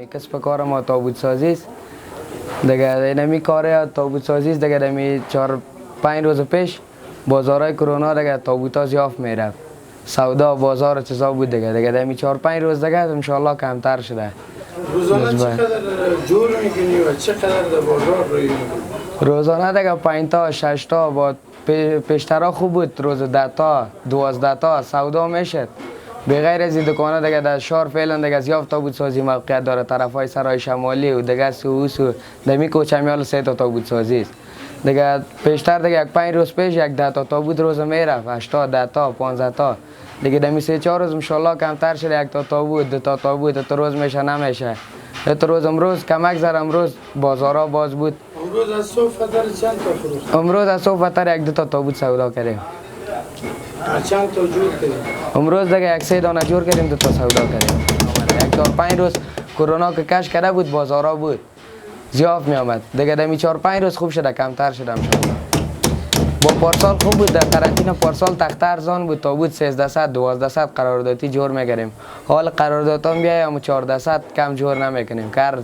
کسب کار ما تابوت سازی است. دیگه نمی کار تابوت سازی است. دیگه نمی 4-5 روز پیش بازارای کرونا دیگه تابوتا زیاد میرفت. سودا بازار چیزا بود دیگه نمی 4-5 روز دیگه ان شاء الله کمتر شده. روزانه چقدر جور میکنی و چقدر در بازار روی میکنی؟ روزانه دیگه 5 تا 6 تا با پیشترا خوب بود. روز 10 تا 12 تا سودا میشد. بغیر از این دکانه دیگه در شهر فعلا دیگه زیاد تابوت سازی موقعیت داره. طرفای سرای شمالی و دیگه سو دمی کوچمیال 3 تا تابوت سازی است. دیگه پیشتر دیگه 5 روز پیش 10 تا تابوت روز میرفت. 8 تا 10 تا 15 تا دیگه دمی 3-4 روز ان شاء الله کمتر شده. 1 تا تابوت 2 تا تابوت تا روز میشه نمیشه. تو روز امروز کمک زر امروز بازارا باز بود. امروز از صبح فتر چند تا فروخت؟ امروز از صبح فتر 1-2 تا تابوت سودا کردیم. چند تا جور کردیم؟ امروز دیگه 1-3 دانه جور کردیم 2 تا سودا کردیم. 1 تا 5 روز کرونا که کش کرده بود بازارا بود زیاد می آمد. دیگه دمی 4-5 روز خوب شده کمتر شده ان شاء الله. با پارسال خوب بود. در قرنطینه پارسال تخته ارزان بود. تابوت 1300-1200 قراردادی جور میگریم. حال قرارداد هم بیایم 1400 کم جور نمیکنیم. کار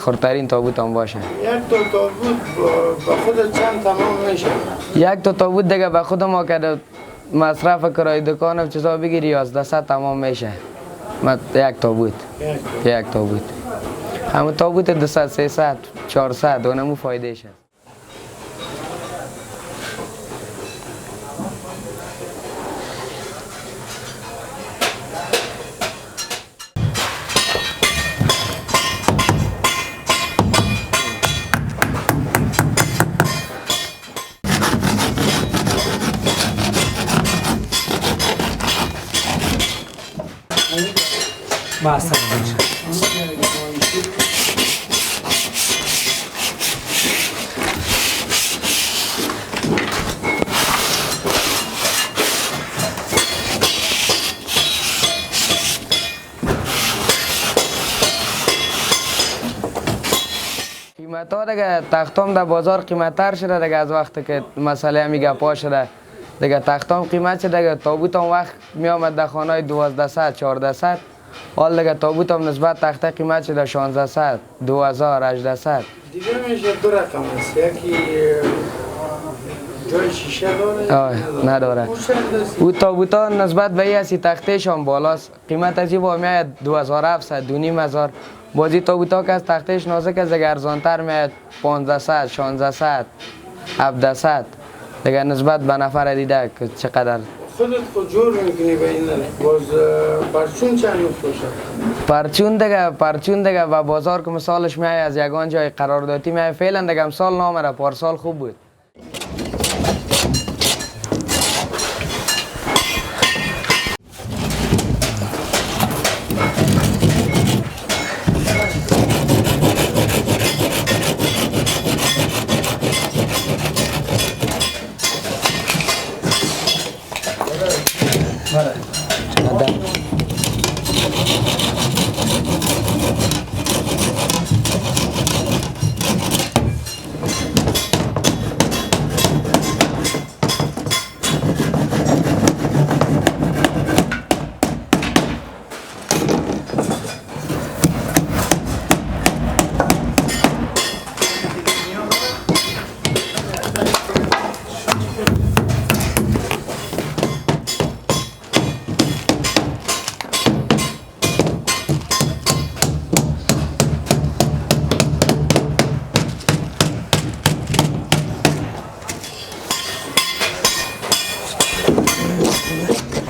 خردترین تابوت هم باشه. 1 تا تابوت با خود چند تمام میشه؟ 1 تا تابوت دیگه به خود ما که مصرف کرای دکان و چیزا بگیری 1100 تمام میشه. 1 تابوت 1 تابوت همون تابوت 200-300-400 اونمو فایده شه. بس قیمت ها دیگه تختام در بازار قیمتتر شده دیگه از وقتی که مسئله همیگه پا شده دیگه تختام قیمت شده دیگه. تابوت هم وقت می آمد در خانه 1200-1400 حال دیگه تابوت هم نسبت تخته قیمت شده 1600 2000 1800 دیگه میشه دو رقم است. یکی جای شیشه داره نداره. او تابوت ها نسبت به این تختهش هم بالاست. قیمت از این با میاد 2700 2500 بازی تابوت ها که از تختهش نازک از دیگه ارزانتر میاد 1500 1600 1700 دیگه نسبت به نفر دیده که چقدر خودت خود جور میکنی به این باز پرچون چند میفروشه؟ پرچون دیگه و بازار که مثالش میای از یگان جای قراردادی میای فعلا دیگه امسال نامره پارسال خوب بود.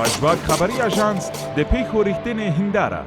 Pajhwok خبری اژانس د پیښو ریښتینې هنداره